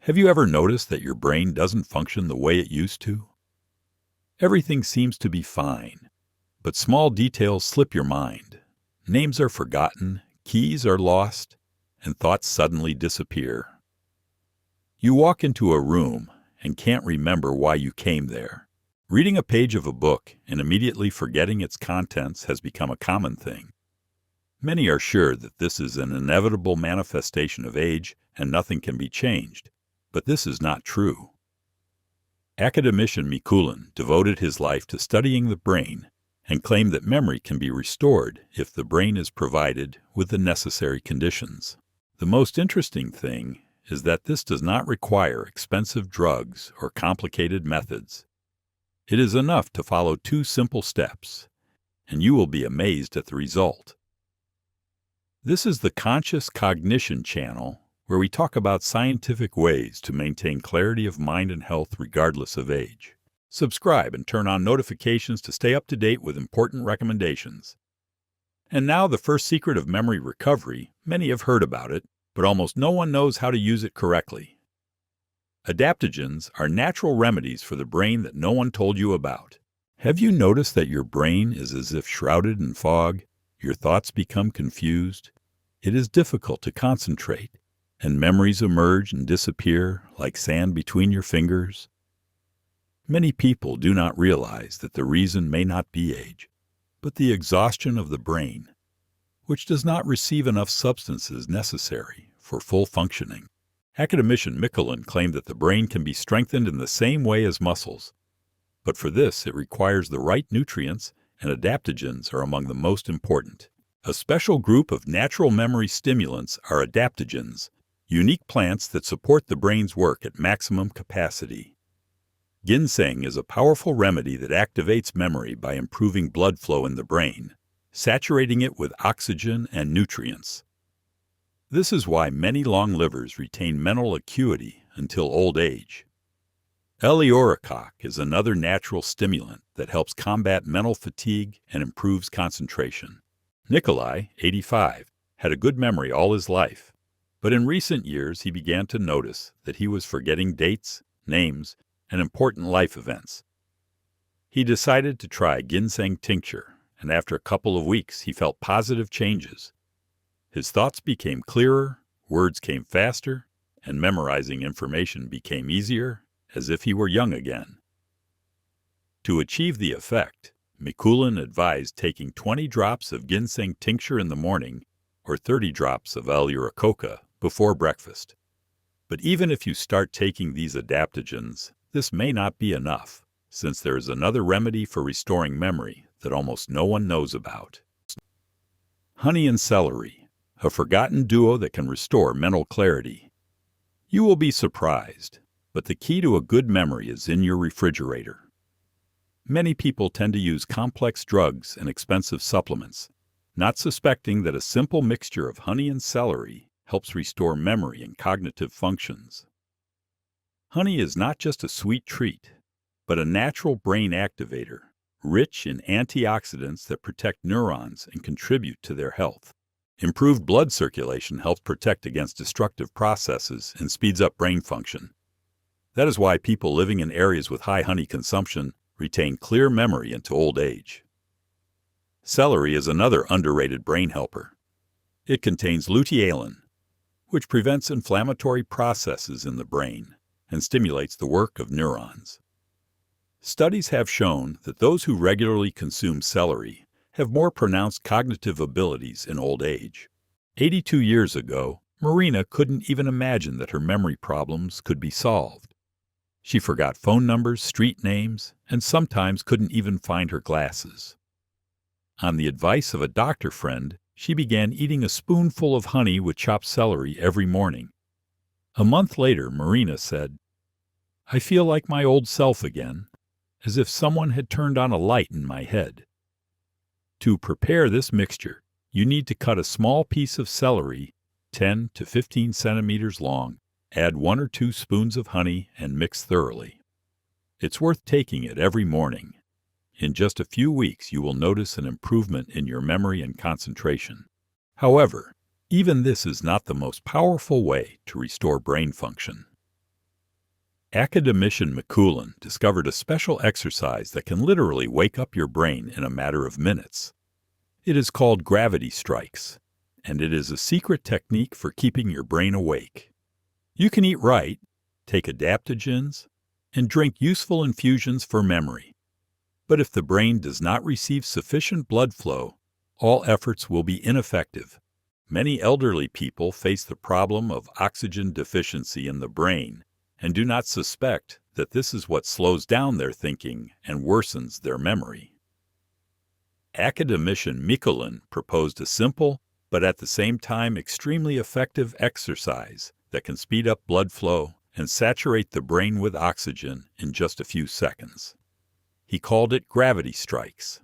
Have you ever noticed that your brain doesn't function the way it used to? Everything seems to be fine, but small details slip your mind. Names are forgotten, keys are lost, and thoughts suddenly disappear. You walk into a room and can't remember why you came there. Reading a page of a book and immediately forgetting its contents has become a common thing. Many are sure that this is an inevitable manifestation of age and nothing can be changed, but this is not true. Academician Mikulin devoted his life to studying the brain and claimed that memory can be restored if the brain is provided with the necessary conditions. The most interesting thing is that this does not require expensive drugs or complicated methods. It is enough to follow 2 simple steps, and you will be amazed at the result. This is the Conscious Cognition channel, where we talk about scientific ways to maintain clarity of mind and health regardless of age. Subscribe and turn on notifications to stay up to date with important recommendations. And now the first secret of memory recovery. Many have heard about it, but almost no one knows how to use it correctly. Adaptogens are natural remedies for the brain that no one told you about. Have you noticed that your brain is as if shrouded in fog? Your thoughts become confused. It is difficult to concentrate, and memories emerge and disappear like sand between your fingers. Many people do not realize that the reason may not be age, but the exhaustion of the brain, which does not receive enough substances necessary for full functioning. Academician Mikulin claimed that the brain can be strengthened in the same way as muscles, but for this it requires the right nutrients, and adaptogens are among the most important. A special group of natural memory stimulants are adaptogens, unique plants that support the brain's work at maximum capacity. Ginseng is a powerful remedy that activates memory by improving blood flow in the brain, saturating it with oxygen and nutrients. This is why many long livers retain mental acuity until old age. L-Eoricoque is another natural stimulant that helps combat mental fatigue and improves concentration. Nikolai, 85, had a good memory all his life, but in recent years he began to notice that he was forgetting dates, names, and important life events. He decided to try ginseng tincture, and after a couple of weeks he felt positive changes. His thoughts became clearer, words came faster, and memorizing information became easier, as if he were young again. To achieve the effect, Mikulin advised taking 20 drops of ginseng tincture in the morning or 30 drops of L-Eoricoque before breakfast. But even if you start taking these adaptogens, this may not be enough, since there is another remedy for restoring memory that almost no one knows about. Honey and celery, a forgotten duo that can restore mental clarity. You will be surprised, but the key to a good memory is in your refrigerator. Many people tend to use complex drugs and expensive supplements, not suspecting that a simple mixture of honey and celery helps restore memory and cognitive functions. Honey is not just a sweet treat, but a natural brain activator, rich in antioxidants that protect neurons and contribute to their health. Improved blood circulation helps protect against destructive processes and speeds up brain function. That is why people living in areas with high honey consumption retain clear memory into old age. Celery is another underrated brain helper. It contains luteolin, which prevents inflammatory processes in the brain and stimulates the work of neurons. Studies have shown that those who regularly consume celery have more pronounced cognitive abilities in old age. 82 years ago, Marina couldn't even imagine that her memory problems could be solved. She forgot phone numbers, street names, and sometimes couldn't even find her glasses. On the advice of a doctor friend, she began eating a spoonful of honey with chopped celery every morning. A month later, Marina said, "I feel like my old self again, as if someone had turned on a light in my head." To prepare this mixture, you need to cut a small piece of celery 10 to 15 centimeters long, add 1 or 2 spoons of honey, and mix thoroughly. It's worth taking it every morning. In just a few weeks, you will notice an improvement in your memory and concentration. However, even this is not the most powerful way to restore brain function. Academician Mikulin discovered a special exercise that can literally wake up your brain in a matter of minutes. It is called gravity strikes, and it is a secret technique for keeping your brain awake. You can eat right, take adaptogens, and drink useful infusions for memory. But if the brain does not receive sufficient blood flow, all efforts will be ineffective. Many elderly people face the problem of oxygen deficiency in the brain and do not suspect that this is what slows down their thinking and worsens their memory. Academician Mikulin proposed a simple, but at the same time extremely effective exercise that can speed up blood flow and saturate the brain with oxygen in just a few seconds. He called it gravity strikes.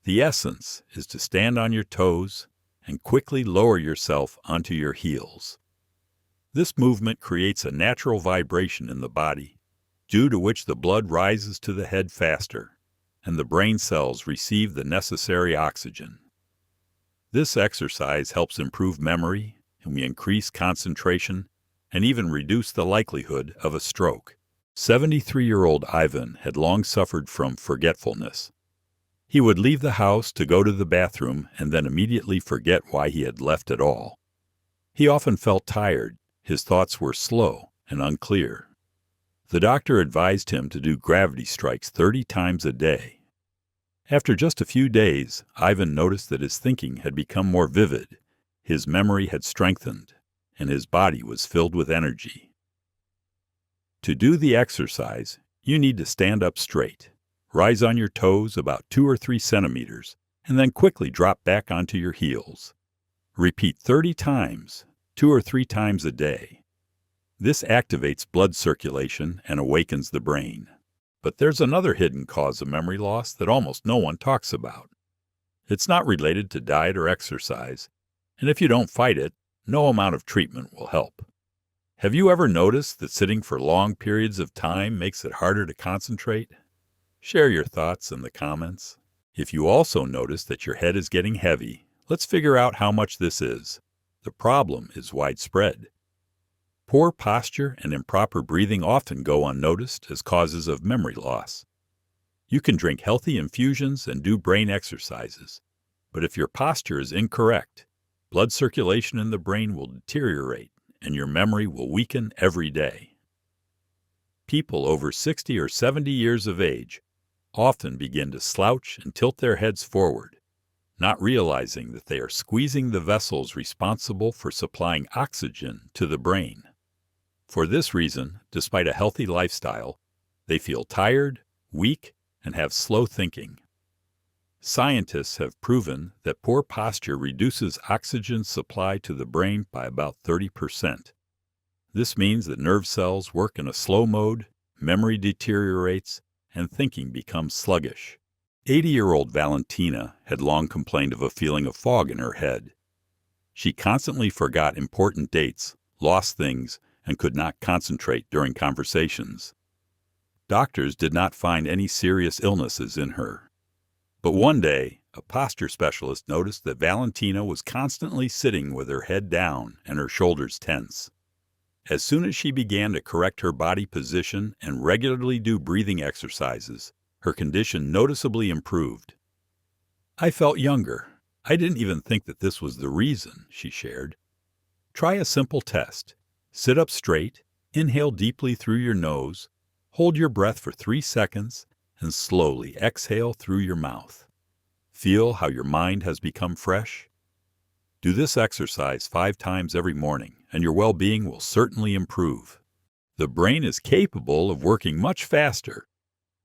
The essence is to stand on your toes and quickly lower yourself onto your heels. This movement creates a natural vibration in the body, due to which the blood rises to the head faster, and the brain cells receive the necessary oxygen. This exercise helps improve memory, and we increase concentration, and even reduce the likelihood of a stroke. 73-year-old Ivan had long suffered from forgetfulness. He would leave the house to go to the bathroom and then immediately forget why he had left at all. He often felt tired. His thoughts were slow and unclear. The doctor advised him to do gravity strikes 30 times a day. After just a few days, Ivan noticed that his thinking had become more vivid, his memory had strengthened, and his body was filled with energy. To do the exercise, you need to stand up straight, rise on your toes about 2 or 3 centimeters, and then quickly drop back onto your heels. Repeat 30 times, 2 or 3 times a day. This activates blood circulation and awakens the brain. But there's another hidden cause of memory loss that almost no one talks about. It's not related to diet or exercise, and if you don't fight it, no amount of treatment will help. Have you ever noticed that sitting for long periods of time makes it harder to concentrate? Share your thoughts in the comments. If you also notice that your head is getting heavy, let's figure out how much this is. The problem is widespread. Poor posture and improper breathing often go unnoticed as causes of memory loss. You can drink healthy infusions and do brain exercises, but if your posture is incorrect, blood circulation in the brain will deteriorate and your memory will weaken every day. People over 60 or 70 years of age often begin to slouch and tilt their heads forward, not realizing that they are squeezing the vessels responsible for supplying oxygen to the brain. For this reason, despite a healthy lifestyle, they feel tired, weak, and have slow thinking. Scientists have proven that poor posture reduces oxygen supply to the brain by about 30%. This means that nerve cells work in a slow mode, memory deteriorates, and thinking becomes sluggish. 80-year-old Valentina had long complained of a feeling of fog in her head. She constantly forgot important dates, lost things, and could not concentrate during conversations. Doctors did not find any serious illnesses in her. But one day, a posture specialist noticed that Valentina was constantly sitting with her head down and her shoulders tense. As soon as she began to correct her body position and regularly do breathing exercises, her condition noticeably improved. "I felt younger. I didn't even think that this was the reason," she shared. Try a simple test. Sit up straight, inhale deeply through your nose, hold your breath for 3 seconds, and slowly exhale through your mouth. Feel how your mind has become fresh? Do this exercise 5 times every morning, and your well-being will certainly improve. The brain is capable of working much faster,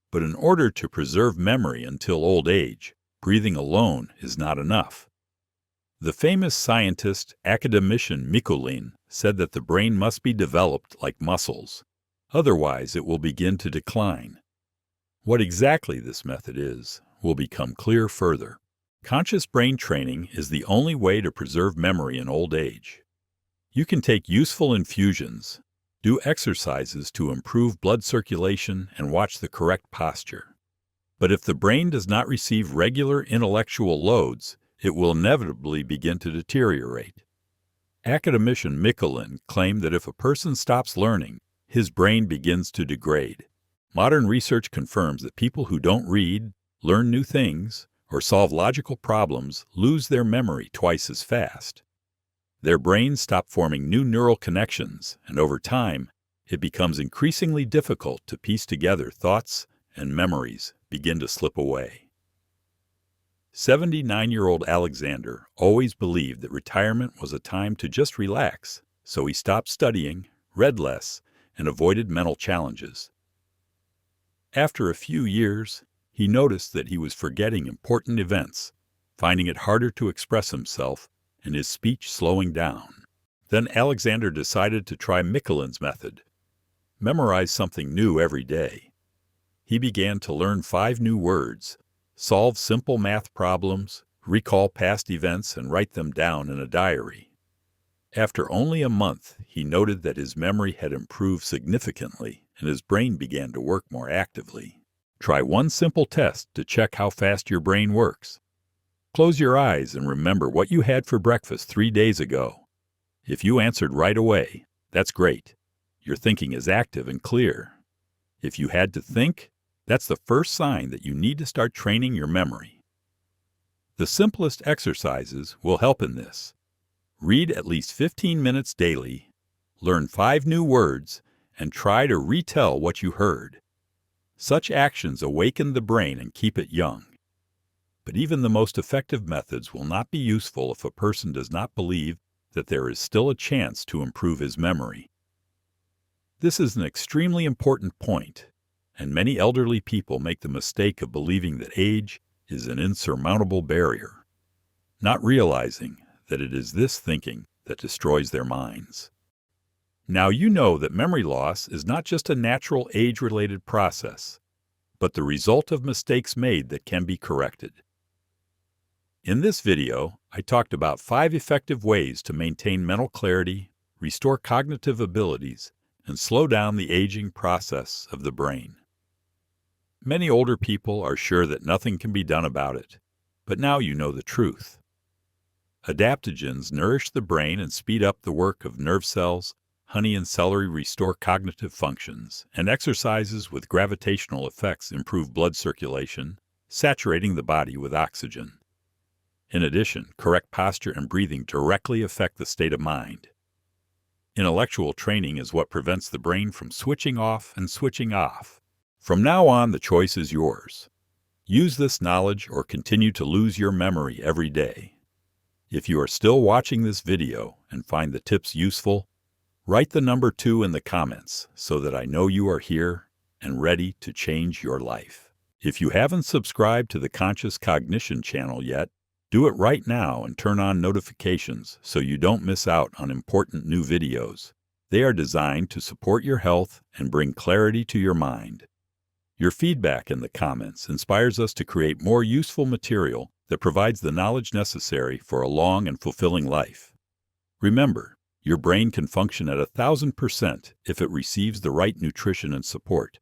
but in order to preserve memory until old age, breathing alone is not enough. The famous scientist academician Mikulin said that the brain must be developed like muscles, otherwise it will begin to decline. What exactly this method is will become clear further. Conscious brain training is the only way to preserve memory in old age. You can take useful infusions, do exercises to improve blood circulation, and watch the correct posture. But if the brain does not receive regular intellectual loads, it will inevitably begin to deteriorate. Academician Mikulin claimed that if a person stops learning, his brain begins to degrade. Modern research confirms that people who don't read, learn new things, or solve logical problems lose their memory twice as fast. Their brains stop forming new neural connections, and over time, it becomes increasingly difficult to piece together thoughts and memories begin to slip away. 79-year-old Alexander always believed that retirement was a time to just relax, so he stopped studying, read less, and avoided mental challenges. After a few years, he noticed that he was forgetting important events, finding it harder to express himself, and his speech slowing down. Then Alexander decided to try Mikulin's method. Memorize something new every day. He began to learn 5 new words, solve simple math problems, recall past events, and write them down in a diary. After only a month, he noted that his memory had improved significantly, and his brain began to work more actively. Try one simple test to check how fast your brain works. Close your eyes and remember what you had for breakfast 3 days ago. If you answered right away, that's great. Your thinking is active and clear. If you had to think, that's the first sign that you need to start training your memory. The simplest exercises will help in this. Read at least 15 minutes daily, learn 5 new words, and try to retell what you heard. Such actions awaken the brain and keep it young. But even the most effective methods will not be useful if a person does not believe that there is still a chance to improve his memory. This is an extremely important point, and many elderly people make the mistake of believing that age is an insurmountable barrier, not realizing that it is this thinking that destroys their minds. Now you know that memory loss is not just a natural age-related process, but the result of mistakes made that can be corrected. In this video, I talked about 5 effective ways to maintain mental clarity, restore cognitive abilities, and slow down the aging process of the brain. Many older people are sure that nothing can be done about it, but now you know the truth. Adaptogens nourish the brain and speed up the work of nerve cells. Honey and celery restore cognitive functions, and exercises with gravitational effects improve blood circulation, saturating the body with oxygen. In addition, correct posture and breathing directly affect the state of mind. Intellectual training is what prevents the brain from switching off and switching off. From now on, the choice is yours. Use this knowledge or continue to lose your memory every day. If you are still watching this video and find the tips useful, write the number 2 in the comments so that I know you are here and ready to change your life. If you haven't subscribed to the Conscious Cognition channel yet, do it right now and turn on notifications so you don't miss out on important new videos. They are designed to support your health and bring clarity to your mind. Your feedback in the comments inspires us to create more useful material that provides the knowledge necessary for a long and fulfilling life. Remember, your brain can function at 1,000% if it receives the right nutrition and support.